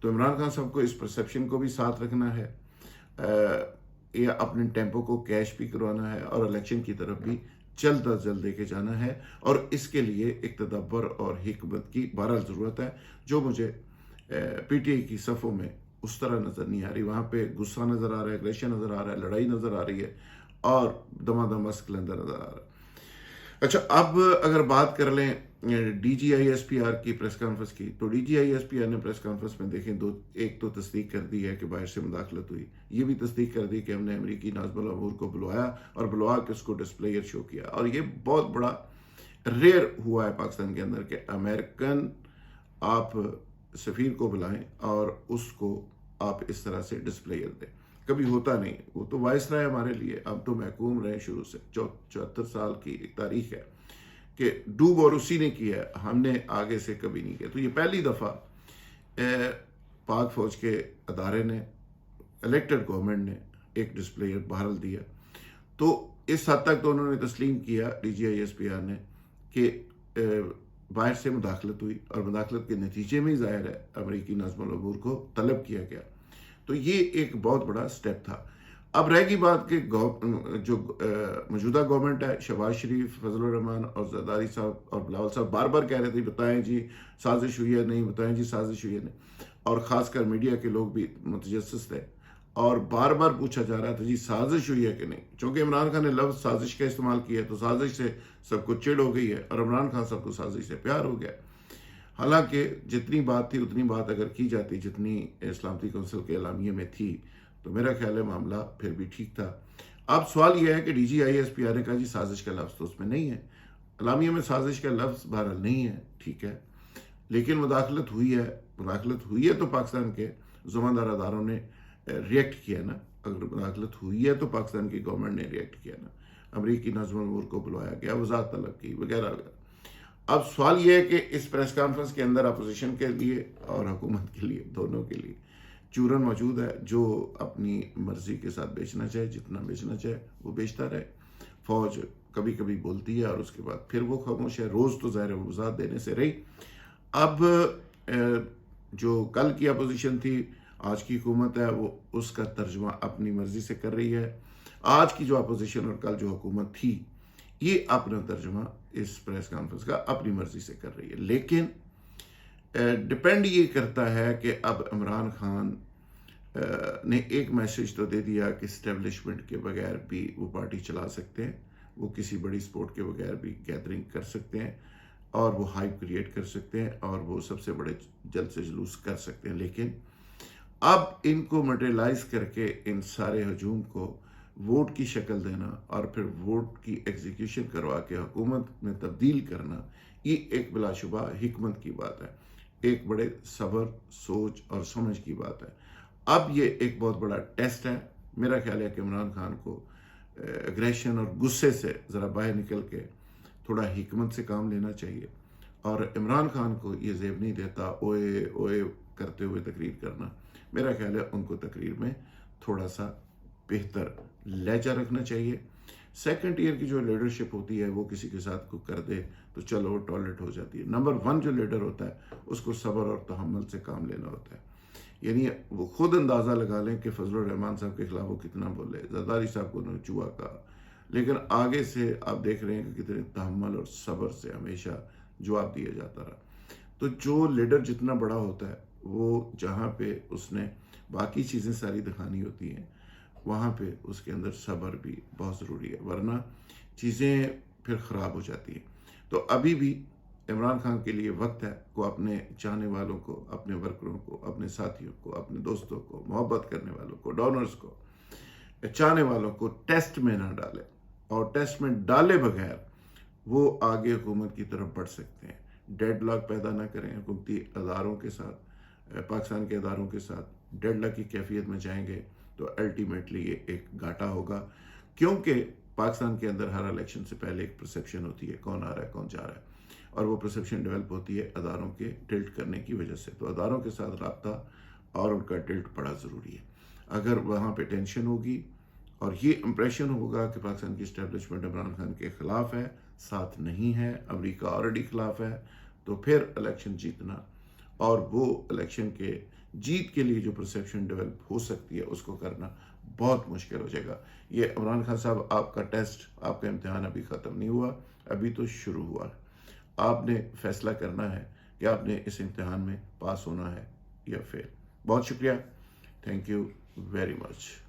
تو عمران خان صاحب کو اس پرسیپشن کو بھی ساتھ رکھنا ہے، یا اپنے ٹیمپو کو کیش بھی کروانا ہے اور الیکشن کی طرف بھی جلد از جلد لے کے جانا ہے، اور اس کے لیے ایک تدبر اور حکمت کی بہرحال ضرورت ہے، جو مجھے پی ٹی آئی کی صفوں میں اس طرح نظر نہیں آ رہی۔ وہاں پہ غصہ نظر آ رہا ہے، اگریشن نظر آ رہا ہے، لڑائی نظر آ رہی ہے، اور دمادم اسکلندر نظر آ رہا ہے۔ اچھا، اب اگر بات کر لیں D G I S P R کی پریس کانفرنس کی، تو D G I S P R نے پریس کانفرنس میں دیکھیں ایک تو تصدیق کر دی ہے کہ باہر سے مداخلت ہوئی، یہ بھی تصدیق کر دی کہ ہم نے امریکی ناظم الامور کو بلوایا اور بلوا کے اس کو ڈسپلیئر شو کیا، اور یہ بہت بڑا ریئر ہوا ہے پاکستان کے اندر کہ امریکن آپ سفیر کو بلائیں اور اس کو آپ اس طرح سے ڈسپلیئر دیں، کبھی ہوتا نہیں۔ وہ تو وائس رائے ہمارے لیے، ہم تو محکوم رہے شروع سے، 74 سال کی ایک تاریخ ہے کہ ڈوب اور اسی نے کیا ہے، ہم نے آگے سے کبھی نہیں کیا۔ تو یہ پہلی دفعہ پاک فوج کے ادارے نے، الیکٹڈ گورنمنٹ نے ایک ڈسپلیئر بہرحال دیا، تو اس حد تک تو انہوں نے تسلیم کیا D G I S P R نے کہ باہر سے مداخلت ہوئی، اور مداخلت کے نتیجے میں ہی ظاہر ہے امریکی ناظم الامور کو طلب کیا گیا۔ تو یہ ایک بہت بڑا سٹیپ تھا۔ اب رہ گئی بات کہ جو موجودہ گورنمنٹ ہے، شہباز شریف، فضل الرحمان اور زرداری صاحب اور بلاول صاحب بار بار کہہ رہے تھے بتائیں جی سازش ہوئی ہے نہیں، بتائیں جی سازش ہوئی ہے نہیں، اور خاص کر میڈیا کے لوگ بھی متجسس تھے، اور بار بار پوچھا جا رہا تھا جی سازش ہوئی ہے کہ نہیں، چونکہ عمران خان نے لفظ سازش کا استعمال کیا ہے تو سازش سے سب کو چڑ ہو گئی ہے، اور عمران خان صاحب کو سازش سے پیار ہو گیا۔ حالانکہ جتنی بات تھی اتنی بات اگر کی جاتی جتنی سلامتی کونسل کے اعلامیے میں تھی تو میرا خیال ہے معاملہ پھر بھی ٹھیک تھا۔ اب سوال یہ ہے کہ D G I S P R نے کہا جی سازش کا لفظ تو اس میں نہیں ہے، اعلامیے میں سازش کا لفظ بہرحال نہیں ہے، ٹھیک ہے، لیکن مداخلت ہوئی ہے تو پاکستان کے ذمہ دار اداروں نے ریئیکٹ کیا نا۔ اگر مداخلت ہوئی ہے تو پاکستان کی گورنمنٹ نے ریئیکٹ کیا نا، امریکی ناظم الامور کو بلوایا گیا، وضاحت طلب کی وغیرہ وغیرہ۔ اب سوال یہ ہے کہ اس پریس کانفرنس کے اندر اپوزیشن کے لیے اور حکومت کے لیے، دونوں کے لیے چورن موجود ہے، جو اپنی مرضی کے ساتھ بیچنا چاہے، جتنا بیچنا چاہے وہ بیچتا رہے۔ فوج کبھی کبھی بولتی ہے اور اس کے بعد پھر وہ خاموش ہے، روز تو ظاہر وضاحت دینے سے رہی۔ اب جو کل کی اپوزیشن تھی، آج کی حکومت ہے، وہ اس کا ترجمہ اپنی مرضی سے کر رہی ہے۔ آج کی جو اپوزیشن اور کل جو حکومت تھی، یہ اپنا ترجمہ اس پریس کانفرنس کا اپنی مرضی سے کر رہی ہے، لیکن ڈیپینڈ یہ کرتا ہے کہ اب عمران خان نے ایک میسج تو دے دیا کہ اسٹیبلشمنٹ کے بغیر بھی وہ پارٹی چلا سکتے ہیں، وہ کسی بڑی سپورٹ کے بغیر بھی گیدرنگ کر سکتے ہیں، اور وہ ہائپ کریٹ کر سکتے ہیں، اور وہ سب سے بڑے جلد سے جلوس کر سکتے ہیں، لیکن اب ان کو مٹیریلائز کر کے ان سارے ہجوم کو ووٹ کی شکل دینا اور پھر ووٹ کی ایگزیکیوشن کروا کے حکومت میں تبدیل کرنا، یہ ایک بلا شبہ حکمت کی بات ہے، ایک بڑے صبر، سوچ اور سمجھ کی بات ہے۔ اب یہ ایک بہت بڑا ٹیسٹ ہے۔ میرا خیال ہے کہ عمران خان کو اگریشن اور غصے سے ذرا باہر نکل کے تھوڑا حکمت سے کام لینا چاہیے، اور عمران خان کو یہ زیب نہیں دیتا اوئے اوئے کرتے ہوئے تقریر کرنا۔ میرا خیال ہے ان کو تقریر میں تھوڑا سا بہتر لہجہ رکھنا چاہیے۔ سیکنڈ ایئر کی جو لیڈرشپ ہوتی ہے وہ کسی کے ساتھ کو کر دے تو چلو ٹالریٹ ہو جاتی ہے۔ نمبر 1 جو لیڈر ہوتا ہے اس کو صبر اور تحمل سے کام لینا ہوتا ہے، یعنی وہ خود اندازہ لگا لیں کہ فضل الرحمان صاحب کے خلاف وہ کتنا بولے، زرداری صاحب کو انہوں نے چوہا کہا، لیکن آگے سے آپ دیکھ رہے ہیں کہ کتنے تحمل اور صبر سے ہمیشہ جواب دیا جاتا رہا۔ تو جو لیڈر جتنا بڑا ہوتا ہے وہ جہاں پہ اس نے باقی چیزیں ساری دکھانی ہوتی ہیں وہاں پہ اس کے اندر صبر بھی بہت ضروری ہے، ورنہ چیزیں پھر خراب ہو جاتی ہیں۔ تو ابھی بھی عمران خان کے لیے وقت ہے کو اپنے چاہنے والوں کو، اپنے ورکروں کو، اپنے ساتھیوں کو، اپنے دوستوں کو، محبت کرنے والوں کو، ڈونرز کو، چاہنے والوں کو ٹیسٹ میں نہ ڈالے، اور ٹیسٹ میں ڈالے بغیر وہ آگے حکومت کی طرف بڑھ سکتے ہیں۔ ڈیڈ لاک پیدا نہ کریں حکومتی اداروں کے ساتھ، پاکستان کے اداروں کے ساتھ ڈیڈ لاک کی کیفیت میں جائیں گے تو الٹیمیٹلی یہ ایک گھاٹا ہوگا، کیونکہ پاکستان کے اندر ہر الیکشن سے پہلے ایک پرسیپشن ہوتی ہے کون آ رہا ہے کون جا رہا ہے، اور وہ پرسیپشن ڈیولپ ہوتی ہے اداروں کے ٹلٹ کرنے کی وجہ سے۔ تو اداروں کے ساتھ رابطہ اور ان کا ٹلٹ بڑا ضروری ہے۔ اگر وہاں پہ ٹینشن ہوگی اور یہ امپریشن ہوگا کہ پاکستان کی اسٹیبلشمنٹ عمران خان کے خلاف ہے، ساتھ نہیں ہے، امریکہ آلریڈی خلاف ہے، تو پھر الیکشن جیتنا اور وہ الیکشن کے جیت کے لیے جو پرسیپشن ڈیولپ ہو سکتی ہے اس کو کرنا بہت مشکل ہو جائے گا. یہ عمران خان صاحب آپ کا ٹیسٹ، آپ کا امتحان ابھی ختم نہیں ہوا، ابھی تو شروع ہوا ہے. آپ نے فیصلہ کرنا ہے کہ آپ نے اس امتحان میں پاس ہونا ہے یا فیل. بہت شکریہ. Thank you very much.